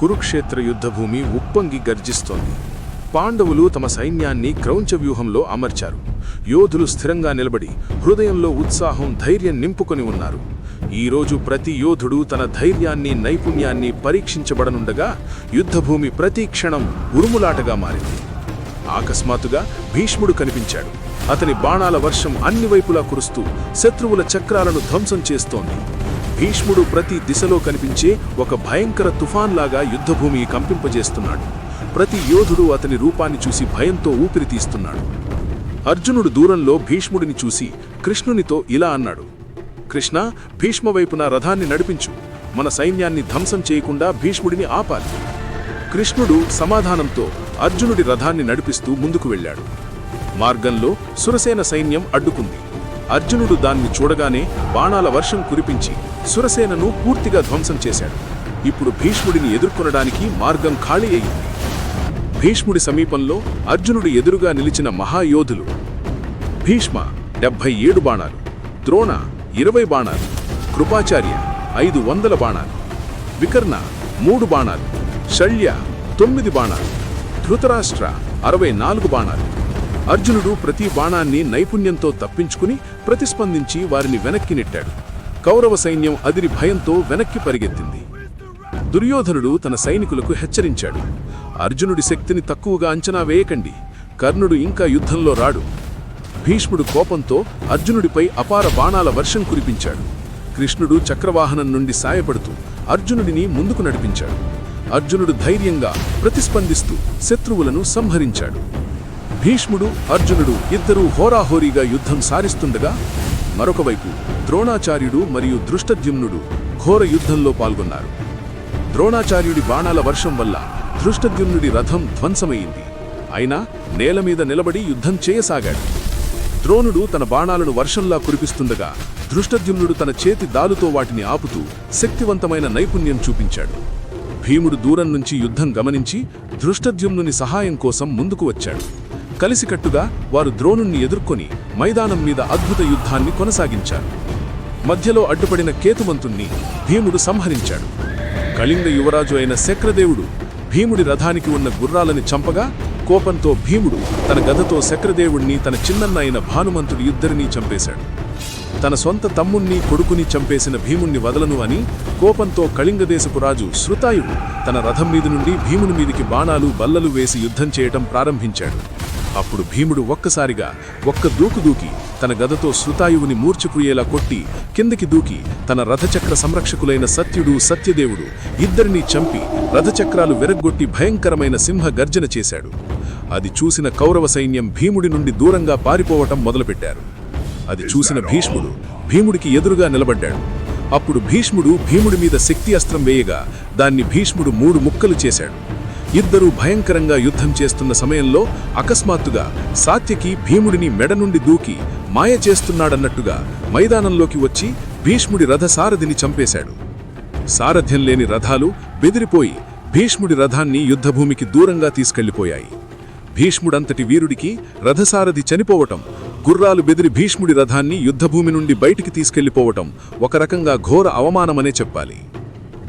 కురుక్షేత్ర యుద్ధభూమి ఉప్పొంగి గర్జిస్తోంది. పాండవులు తమ సైన్యాన్ని క్రౌంచవ్యూహంలో అమర్చారు. యోధులు స్థిరంగా నిలబడి హృదయంలో ఉత్సాహం, ధైర్యం నింపుకొని ఉన్నారు. ఈరోజు ప్రతి యోధుడు తన ధైర్యాన్ని, నైపుణ్యాన్ని పరీక్షించబడనుండగా యుద్ధభూమి ప్రతి క్షణం ఉరుములాటగా మారింది. అకస్మాత్తుగా భీష్ముడు కనిపించాడు. అతని బాణాల వర్షం అన్ని వైపులా కురుస్తూ శత్రువుల చక్రాలను ధ్వంసం చేస్తోంది. భీష్ముడు ప్రతి దిశలో కనిపించే ఒక భయంకర తుఫాన్లాగా యుద్ధభూమి కంపింపజేస్తున్నాడు. ప్రతి యోధుడు అతని రూపాన్ని చూసి భయంతో ఊపిరి తీస్తున్నాడు. అర్జునుడు దూరంలో భీష్ముడిని చూసి కృష్ణునితో ఇలా అన్నాడు: కృష్ణ, భీష్మ వైపున రథాన్ని నడిపించు. మన సైన్యాన్ని ధ్వంసం చేయకుండా భీష్ముడిని ఆపాలి. కృష్ణుడు సమాధానంతో అర్జునుడి రథాన్ని నడిపిస్తూ ముందుకు వెళ్ళాడు. మార్గంలో సురసేన సైన్యం అడ్డుకుంది. అర్జునుడు దాన్ని చూడగానే బాణాల వర్షం కురిపించి సురసేనను పూర్తిగా ధ్వంసం చేశాడు. ఇప్పుడు భీష్ముడిని ఎదుర్కొనడానికి మార్గం ఖాళీ అయింది. భీష్ముడి సమీపంలో అర్జునుడి ఎదురుగా నిలిచిన మహాయోధులు: భీష్మ 77 బాణాలు, ద్రోణ 20 బాణాలు, కృపాచార్య 500 బాణాలు, వికర్ణ 3 బాణాలు, శల్య 9 బాణాలు, ధృతరాష్ట్ర 64 బాణాలు. అర్జునుడు ప్రతి బాణాన్ని నైపుణ్యంతో తప్పించుకుని ప్రతిస్పందించి వారిని వెనక్కి నెట్టాడు. కౌరవ సైన్యం అదిరి భయంతో వెనక్కి పరిగెత్తింది. దుర్యోధనుడు తన సైనికులకు హెచ్చరించాడు: అర్జునుడి శక్తిని తక్కువగా అంచనా వేయకండి. కర్ణుడు ఇంకా యుద్ధంలో రాడు. భీష్ముడు కోపంతో అర్జునుడిపై అపార బాణాల వర్షం కురిపించాడు. కృష్ణుడు చక్రవాహనం నుండి సాయపడుతూ అర్జునుడిని ముందుకు నడిపించాడు. అర్జునుడు ధైర్యంగా ప్రతిస్పందిస్తూ శత్రువులను సంహరించాడు. భీష్ముడు, అర్జునుడు ఇద్దరూ హోరాహోరీగా యుద్ధం సారిస్తుండగా మరొకవైపు ద్రోణాచార్యుడు మరియు దృష్టద్యుమ్నుడు ఘోర యుద్ధంలో పాల్గొన్నారు. ద్రోణాచార్యుడి బాణాల వర్షం వల్ల దృష్టద్యుమ్నుడి రథం ధ్వంసమైంది. అయినా నేలమీద నిలబడి యుద్ధం చేయసాగాడు. ద్రోణుడు తన బాణాలను వర్షంలా కురిపిస్తుండగా దృష్టద్యుమ్నుడు తన చేతి దాలుతో వాటిని ఆపుతూ శక్తివంతమైన నైపుణ్యం చూపించాడు. భీముడు దూరం నుంచి యుద్ధం గమనించి దృష్టద్యుమ్నుని సహాయం కోసం ముందుకు వచ్చాడు. కలిసికట్టుగా వారు ద్రోణుణ్ణి ఎదుర్కొని మైదానం మీద అద్భుత యుద్ధాన్ని కొనసాగించారు. మధ్యలో అడ్డుపడిన కేతుమంతుణ్ణి భీముడు సంహరించాడు. కళింగ యువరాజు అయిన శక్రదేవుడు భీముడి రథానికి ఉన్న గుర్రాలని చంపగా కోపంతో భీముడు తన గదతో శక్రదేవుణ్ణి, తన చిన్నన్న అయిన భానుమంతుడి ఇద్దరినీ చంపేశాడు. తన సొంత తమ్ముణ్ణి, కొడుకుని చంపేసిన భీముణ్ణి వదలను అని కోపంతో కళింగదేశపు రాజు శృతాయువు తన రథం మీద నుండి భీముని మీదికి బాణాలు, బల్లలు వేసి యుద్ధం చేయటం ప్రారంభించాడు. అప్పుడు భీముడు ఒక్కసారిగా ఒక్క దూకు దూకి తన గదతో శృతాయువుని మూర్ఛపోయేలా కొట్టి కిందకి దూకి తన రథచక్ర సంరక్షకులైన సత్యుడు, సత్యదేవుడు ఇద్దరినీ చంపి రథచక్రాలు విరగ్గొట్టి భయంకరమైన సింహ గర్జన చేశాడు. అది చూసిన కౌరవ సైన్యం భీముడి నుండి దూరంగా పారిపోవటం మొదలుపెట్టారు. అది చూసిన భీష్ముడు భీముడికి ఎదురుగా నిలబడ్డాడు. అప్పుడు భీష్ముడు భీముడి మీద శక్తి అస్త్రం వేయగా దాన్ని భీష్ముడు 3 ముక్కలు చేశాడు. ఇద్దరూ భయంకరంగా యుద్ధం చేస్తున్న సమయంలో అకస్మాత్తుగా సాత్యకి భీముడిని మెడ నుండి దూకి మాయ చేస్తున్నాడన్నట్టుగా మైదానంలోకి వచ్చి భీష్ముడి రథసారథిని చంపేశాడు. సారథ్యం లేని రథాలు బెదిరిపోయి భీష్ముడి రథాన్ని యుద్ధభూమికి దూరంగా తీసుకెళ్లిపోయాయి. భీష్ముడంతటి వీరుడికి రథసారథి చనిపోవటం, గుర్రాలు బెదిరి భీష్ముడి రథాన్ని యుద్ధభూమి నుండి బయటికి తీసుకెళ్లిపోవటం ఒక రకంగా ఘోర అవమానమనే చెప్పాలి.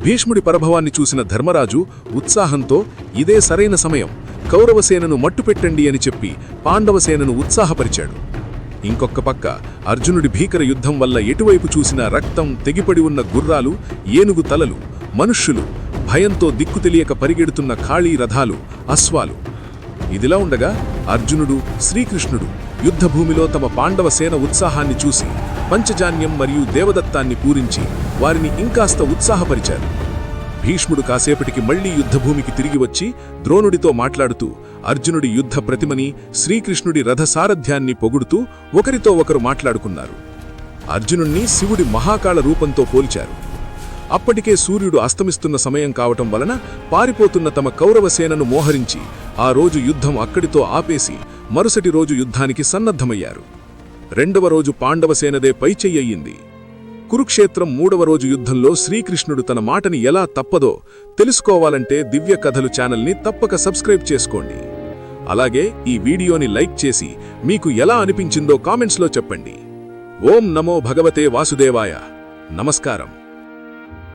భీష్ముడి పరభవాన్ని చూసిన ధర్మరాజు ఉత్సాహంతో ఇదే సరైన సమయం, కౌరవసేనను మట్టుపెట్టండి అని చెప్పి పాండవసేనను ఉత్సాహపరిచాడు. ఇంకొక్క పక్క అర్జునుడి భీకర యుద్ధం వల్ల ఎటువైపు చూసినా రక్తం, తెగిపడి ఉన్న గుర్రాలు, ఏనుగు తలలు, మనుష్యులు, భయంతో దిక్కు తెలియక పరిగెడుతున్న ఖాళీ రథాలు, అశ్వాలు. ఇదిలా ఉండగా అర్జునుడు, శ్రీకృష్ణుడు యుద్ధభూమిలో తమ పాండవ సేన ఉత్సాహాన్ని చూసి పంచజాన్యం మరియు దేవదత్తాన్ని పూరించి వారిని ఇంకాస్త ఉత్సాహపరిచారు. భీష్ముడు కాసేపటికి మళ్లీ యుద్ధభూమికి తిరిగి వచ్చి ద్రోణుడితో మాట్లాడుతూ అర్జునుడి యుద్ధ ప్రతిమని, శ్రీకృష్ణుడి రథసారథ్యాన్ని పొగుడుతూ ఒకరితో ఒకరు మాట్లాడుకున్నారు. అర్జునుణ్ణి శివుడి మహాకాళ రూపంతో పోల్చారు. అప్పటికే సూర్యుడు అస్తమిస్తున్న సమయం కావటం వలన పారిపోతున్న తమ కౌరవ సేనను మోహరించి ఆ రోజు యుద్ధం అక్కడితో ఆపేసి మరుసటి రోజు యుద్ధానికి సన్నద్ధమయ్యారు. 2వ రోజు పాండవసేనదే పైచెయ్యయింది. కురుక్షేత్రం 3వ రోజు యుద్ధంలో శ్రీకృష్ణుడు తన మాటని ఎలా తప్పదో తెలుసుకోవాలంటే దివ్య కథలు ఛానల్ని తప్పక సబ్స్క్రైబ్ చేసుకోండి. అలాగే ఈ వీడియోని లైక్ చేసి మీకు ఎలా అనిపించిందో కామెంట్స్లో చెప్పండి. ఓం నమో భగవతే వాసుదేవాయ. నమస్కారం.